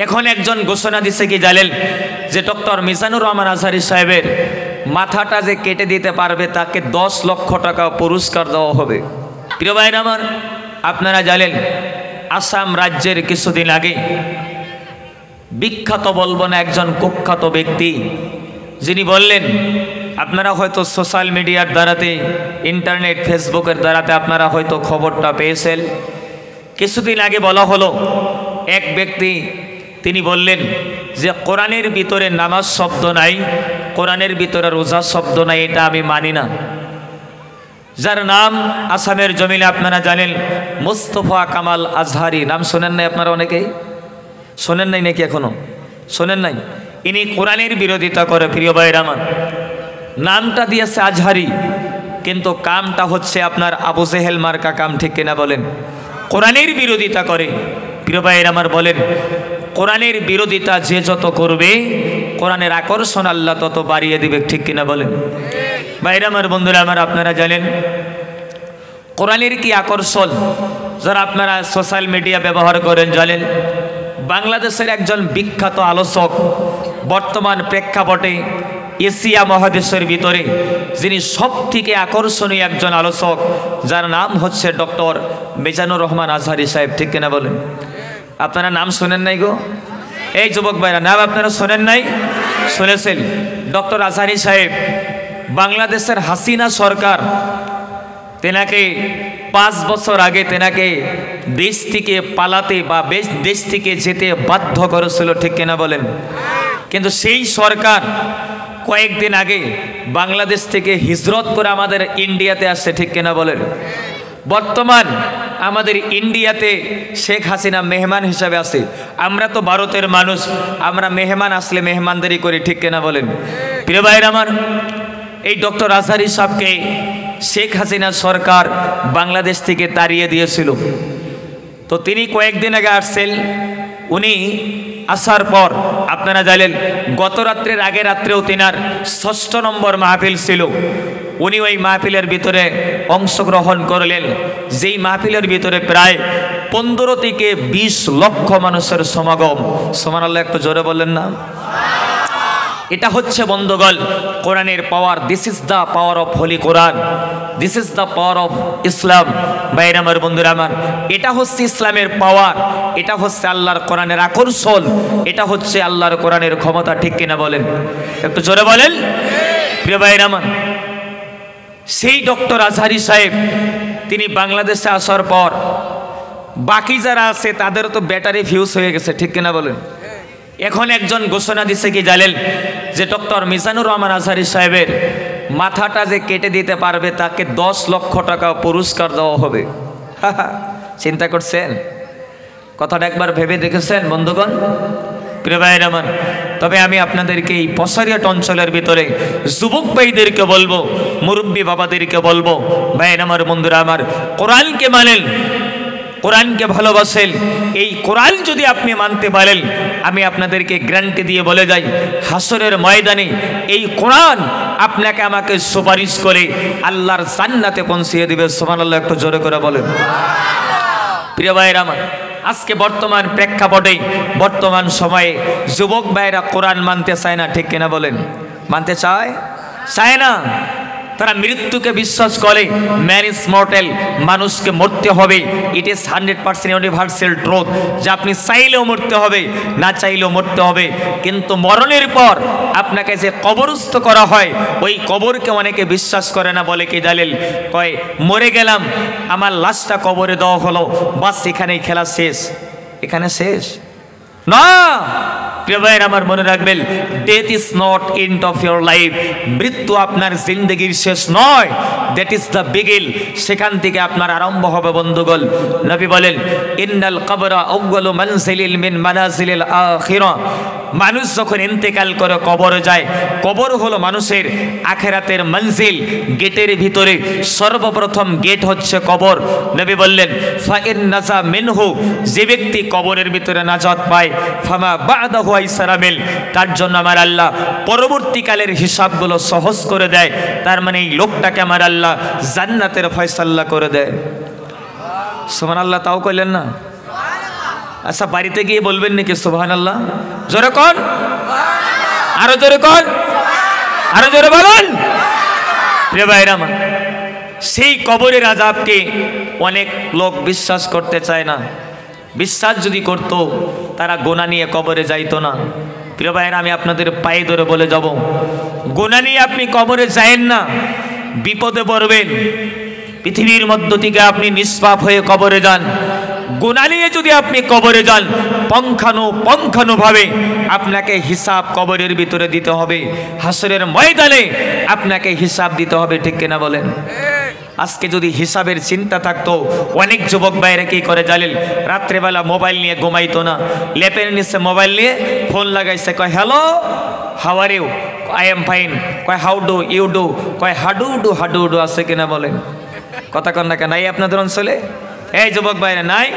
এখন একজন ঘোষণা দিচ্ছে কি জানেন, যে ডক্টর মিজানুর রহমান আজহারী সাহেবের মাথাটা যে কেটে দিতে পারবে তাকে 10 লক্ষ টাকা পুরস্কার দেওয়া হবে। প্রিয় ভাইরা আমার, আপনারা জানেন আসাম রাজ্যের কিছুদিন আগে বিখ্যাত বলবো না, একজন কুখ্যাত ব্যক্তি যিনি বললেন, আপনারা হয়তো সোশ্যাল মিডিয়ার দ্বারাতে, ইন্টারনেট ফেসবুকের দ্বারাতে আপনারা হয়তো খবরটা পেয়েছেন। কিছুদিন আগে বলা হলো এক ব্যক্তি তিনি বললেন যে কোরআনের ভিতরে নামাজ শব্দ নাই, কোরআনের ভিতরে রোজা শব্দ নাই, এটা আমি মানি না। যার নাম আসামের জমিনে আপনারা জানেন মুস্তফা কামাল আজহারী, নাম শোনেন নাই আপনারা? অনেকেই শোনেন নাই নাকি? এখনো শোনেন নাই? ইনি কোরআনের বিরোধিতা করে। প্রিয় ভাইরা আমার, নামটা দিয়েছে আজহারী, কিন্তু কামটা হচ্ছে আপনার আবু জেহেল মার্কা কাম, ঠিক কিনা বলেন? কোরআনের বিরোধিতা করে। প্রিয় ভাইরা আমার, বলেন কোরআনের বিরোধিতা যে যত করবে কোরআনের আকর্ষণ আল্লাহ তত বাড়িয়ে দিবে, ঠিক কিনা বলেন? ভাইরা আমার, বন্ধুরা আমার, আপনারা জানেন কোরআনের কি আকর্ষণ। যারা আপনারা সোশ্যাল মিডিয়া ব্যবহার করেন জানেন, বাংলাদেশের একজন বিখ্যাত আলোচক, বর্তমান প্রেক্ষাপটে এশিয়া মহাদেশের ভিতরে যিনি সবথেকে আকর্ষণীয় একজন আলোচক, যার নাম হচ্ছে ডক্টর মিজানুর রহমান আজহারী সাহেব, ঠিক কিনা বলেন? আপনারা নাম শোনেন নাই গো? এই যুবক ভাইরা, নাম আপনারা শোনেন নাই? শুনেছেন? ডক্টর আজহারী সাহেব বাংলাদেশের হাসিনা সরকার তেনাকে 5 বছর আগে তেনাকে দেশ থেকে পালাতে বা দেশ থেকে যেতে বাধ্য করেছিল, ঠিক কিনা বলেন? কিন্তু সেই সরকার কয়েকদিন আগে বাংলাদেশ থেকে হিজরত করে আমাদের ইন্ডিয়াতে আসছে, ঠিক কিনা বলেন? বর্তমান আমাদের ইন্ডিয়াতে শেখ হাসিনা মেহমান হিসাবে আছে। আমরা তো ভারতের মানুষ, আমরা মেহমান আসলে মেহমানদারি করি, ঠিক কিনা বলেন? প্রিয় ভাইরা আমার, এই ডক্টর আজহারী সাহেবকে শেখ হাসিনা সরকার বাংলাদেশ থেকে তাড়িয়ে দিয়েছিল। তো তিনি কয়েকদিন আগে আসছেন। উনি আসার পর আপনারা জানেন গত রাত্রের আগে রাত্রেও তিনার 6ষ্ঠ নম্বর মাহফিল ছিল। উনি ওই মাহফিলের ভিতরে অংশগ্রহণ করলেন, যেই মাহফিলের ভিতরে প্রায় 15 থেকে 20 লক্ষ মানুষের সমাগম। সুবহানাল্লাহ, একটু জোরে বললেন না? এটা হচ্ছে বন্ধুগণ কোরআনের power. This is the power of holy Quran, this is the power of Islam. ভাইরা আমার, বন্ধুরা আমার, এটা হচ্ছে ইসলামের পাওয়ার, এটা হচ্ছে আল্লাহর কোরআনের আকর্ষণ, এটা হচ্ছে আল্লাহর কোরআনের ক্ষমতা, ঠিক কিনা বলেন? একটু জোরে বলেন। প্রিয় ভাইরা আমার, সেই ডক্টর আজহারী সাহেব তিনি বাংলাদেশে আসার পর বাকি যারা আছে তাদেরও তো ব্যাটারি ফিউজ হয়ে গেছে, ঠিক কিনা বলেন? এখন একজন ঘোষণা দিচ্ছে কি জানেন, যে ডক্টর মিজানুর রহমান আজহারী সাহেবের মাথাটা যে কেটে দিতে পারবে তাকে 10 লক্ষ টাকা পুরস্কার দেওয়া হবে। চিন্তা করছেন? কথাটা একবার ভেবে দেখেছেন বন্ধুগণ? প্রিয় ভাইরা আমার, তবে আমি আপনাদেরকে এই পশারিয়াট অঞ্চলের ভিতরে যুবক ভাইদেরকে বলবো, মুরব্বী বাবাদেরকে বলবো, ভাইরা আমার, বন্ধুরা আমার, কোরআনকে মানেন, কোরআনকে ভালোবাসেন। এই কোরআন যদি আপনি মানতে পারেন, আমি আপনাদেরকে গ্যারান্টি দিয়ে বলে যাই, হাসরের ময়দানে এই কোরআন আপনাকে আমাকে সুপারিশ করে আল্লাহর জান্নাতে পৌঁছিয়ে দিবে। সুবহানাল্লাহ, একটু জোরে করে বলেন। প্রিয় ভাইরা আমার, আজকে বর্তমান প্রেক্ষাপটে, বর্তমান সময়ে যুবক ভাইরা কোরআন মানতে চায় না, ঠিক কিনা বলেন? মানতে চায়? চায় না। তারা মৃত্যুকে বিশ্বাস করে। ম্যান ইজ মর্টাল, মানুষকে মরতে হবে। ইট ইজ 100% ইউনিভার্সাল ট্রুথ, যে আপনি চাইলেও মরতে হবে, না চাইলেও মরতে হবে। কিন্তু মরণের পর আপনাকে যে কবরস্থ করা হয়, ওই কবরকে অনেকে বিশ্বাস করে না। বলে কি জানেন, কয় মরে গেলাম, আমার লাশটা কবরে দেওয়া হলো, বাস এখানেই খেলা শেষ, এখানে শেষ না। প্রিয় ভাইরা আমার, মনে রাখবেন, death is not end of your life. মৃত্যু আপনার জিন্দগির শেষ নয়, দ্যাট ইজ দ্য বিগিন। সেখান থেকে আপনার আরম্ভ হবে বন্ধুগণ। নবী বলেন, ইন্নাল কবরা আউয়ালু মানজিলিল মিন মানাজিলিল আখিরা। মানুষ যখন ইন্তেকাল করে কবরে যায়, কবর হলো মানুষের আখিরাতের মঞ্জিল। গেটের ভিতরে সর্বপ্রথম গেট হচ্ছে কবর। নবী বললেন, ফাইন নাজা মিনহু, যে ব্যক্তি কবরের ভিতরে নাজাত পায়, ফামা বাদাহু আইসারামিল, তার জন্য আমার আল্লাহ পরবর্তীকালের হিসাবগুলো সহজ করে দেয়। তার মানে এই লোকটাকে আমার আল্লাহ জান্নাতের ফয়সালা করে দেয়। সুবহানাল্লাহ, তাও কইলেন না? আচ্ছা বাড়িতে গিয়ে বলবেন নাকি সুবহানাল্লাহ? জোরে কোন, আরো জোরে কোন, আরো জোরে বলুন। প্রিয় ভাইরা আমার, সেই কবরের আযাবকে অনেক লোক বিশ্বাস করতে চায় না। বিশ্বাস যদি করত তারা গোনা নিয়ে কবরে যাইতো না। প্রিয় ভাইরা, আমি আপনাদের পায়ে ধরে বলে যাব, গোনা নিয়ে আপনি কবরে যায়েন না, বিপদে পড়বেন। পৃথিবীর মধ্য থেকে আপনি নিষ্পাপ হয়ে কবরে যান। গুনাহ নিয়ে যদি আপনি কবরে যান, পঙ্খানুভাবে আপনাকে হিসাব কবরের ভিতরে দিতে হবে, হাসরের ময়দানে আপনাকে হিসাব দিতে হবে, ঠিক কিনা বলেন? আজকে যদি হিসাবের চিন্তা থাকতো, অনেক যুবক ভাইরা কি করে জানেন, রাত্রেবেলা মোবাইল নিয়ে ঘুমাইতো না, লেপের নিচে মোবাইল নিয়ে ফোন লাগাইছে, কয় hello how are you, I am fine, কয় হাউ ডু ইউ ডু, কয় হাডু ডু আছে কিনা বলেন? কথা কন না কেন? নাই আপনাদের অঞ্চলে? এই যুবক ভাইরা নাই?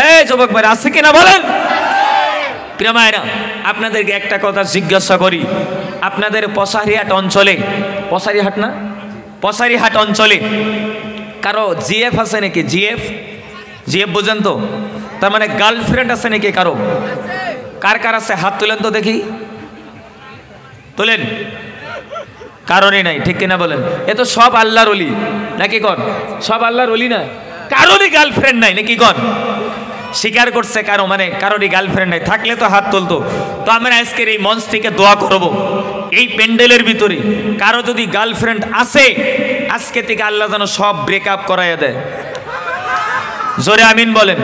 এই যুবক ভাইরা আছে কিনা বলেন? প্রিয় ভাইরা, আপনাদেরকে একটা কথা জিজ্ঞাসা করি, আপনাদের পশারিহাট অঞ্চলে, পশারিহাট না, পশারিহাট অঞ্চলে কারো জিএফ আছে নাকি? জিএফ, জিএফ বুঝেন তো? তার মানে গার্লফ্রেন্ড আছে নাকি কারো? কার কার আছে হাত তুলেন তো দেখি, তোলেন। কারণে নাই, ঠিক কিনা বলেন? এ তো সব আল্লাহর ওলি নাকি কন? সব আল্লাহর ওলি না, কারোরই গার্লফ্রেন্ড নাই নাকি কন? স্বীকার করছে কারো, মানে কারোরই গার্লফ্রেন্ড নাই, থাকলে তো হাত তুলতো। তো আমরা আজকের এই মঞ্চ থেকে দোয়া করব, এই প্যান্ডেলের ভিতরে কারো যদি গার্লফ্রেন্ড আছে, আজকে থেকে আল্লাহ যেন সব ব্রেকআপ করাইয়া দেয়। জোরে আমিন বলেন।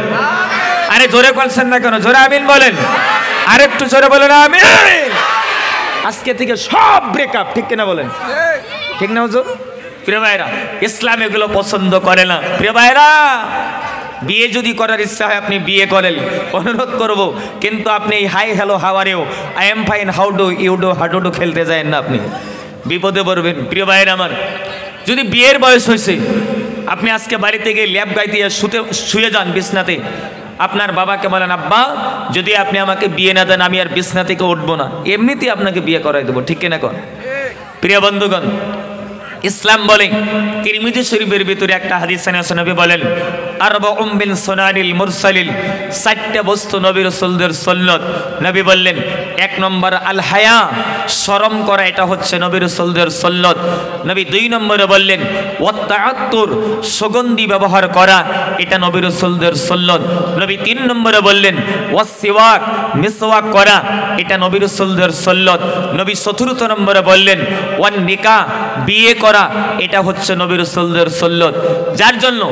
আরে জোরে বলছেন না কেন? জোরে আমিন বলেন, আরেকটু জোরে বলেন আমিন। আজকে থেকে সব ব্রেকআপ, ঠিক কিনা বলেন? ঠিক না হুজুর? প্রিয় ভাইরা, ইসলাম এগুলো পছন্দ করে না। প্রিয় ভাইরা, বিয়ে যদি করার ইচ্ছা হয় আপনি বিয়ে করেন, অনুরোধ করব, কিন্তু আপনি এই hi hello how are you, I am fine, how do you do, হাডু ডু খেলতে যায় না, আপনি বিপদে পড়বেন। প্রিয় ভাইরা আমার, যদি বিয়ের বয়স হয়েছে, আপনি আজকে বাড়িতে গিয়ে ল্যাপ গায়ে দিয়ে শুয়ে যান বিছনাতে, আপনার বাবাকে বলেন, আব্বা যদি আপনি আমাকে বিয়ে না দেন আমি আর বিছনা থেকে উঠবো না, এমনিতেই আপনাকে বিয়ে করাই দেবো, ঠিক কিনা কন? প্রিয় বন্ধুগণ, ইসলাম বলে, তিরমিজি শরীফের ভিতরে একটা হাদিস আছে, নবী বলেন, আরবাউম মিন সুনানিল মুরসালিল, 4টা বস্তু নবী রাসূলদের সুন্নাত। নবী বললেন, 1 নম্বর আল হায়া, শরম করা, এটা হচ্ছে নবী রাসূলদের সুন্নাত। নবী 2 নম্বরে বললেন ওয়াত তাআত্তুর, সুগন্ধি ব্যবহার করা, এটা নবী রাসূলদের সুন্নাত। নবী 3 নম্বরে বললেন ওয়াস সিওয়াক, মিসওয়াক করা, এটা নবী রাসূলদের সুন্নাত। নবী 4র্থ নম্বরে বললেন ওয়ান নিকাহ, বিয়ে করা, এটা হচ্ছে নবী রাসূলদের সুন্নাত। যার জন্য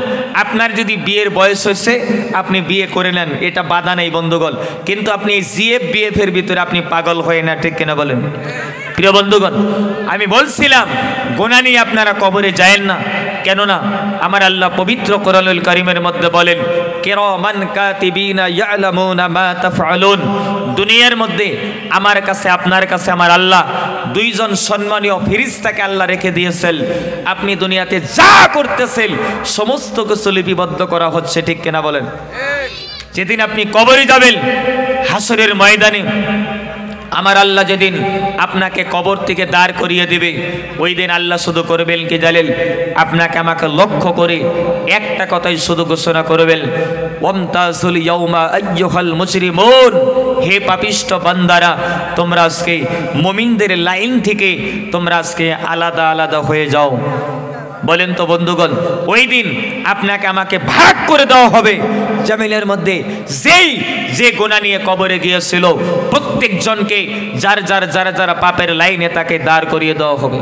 আপনার যদি বিয়ের বয়স হয়েছে আপনি বিয়ে করে নেন, এটা বাধা নেই বন্ধুগণ, কিন্তু আপনি এই জিএফ বিএফের ভিতরে আপনি পাগল হয়ে না, ঠিক কিনা বলেন? প্রিয় বন্ধুগণ, আমি বলছিলাম গুনাহ নিয়ে আপনারা কবরে যায়েন না, কেননা আমার আল্লাহ পবিত্র কোরআনুল কারীমের মধ্যে বলেন, কিরামান কাতিবিনা ইয়ালামুনা মা তাফআলুন। দুনিয়ার মধ্যে আমার কাছে, আপনার কাছে আমার আল্লাহ 2 জন সম্মানীয় ফেরেশতাকে আল্লাহ রেখে দিয়েছেন। আপনি দুনিয়াতে যা করতেছেন সমস্ত কিছু লিপিবদ্ধ করা হচ্ছে, ঠিক কিনা বলেন? যেদিন আপনি কবরে যাবেন, হাসরের ময়দানে আমার আল্লাহ যেদিন আপনাকে কবর থেকে দাঁড় করিয়ে দিবে, ওই দিন আল্লাহ শুধু করবেন কি জানেন? আপনাকে আমাকে লক্ষ্য করে একটা কথাই শুধু ঘোষণা করবেন, ওয়ামতাজুল ইয়াউমা আইয়ুহাল মুজরিমুন, হে পাপিষ্ঠ বান্দারা, তোমরা আজকে মুমিনদের লাইন থেকে তোমরা আজকে আলাদা আলাদা হয়ে যাও। বলেন তো বন্ধুগণ, ওই দিন আপনাকে আমাকে ভাগ করে দেওয়া হবে। জামিলের মধ্যে যে গুনাহ নিয়ে কবরে গিয়েছিল প্রত্যেকজনকে যার পাপের লাইনে তাকে দাঁড় করিয়ে দেওয়া হবে।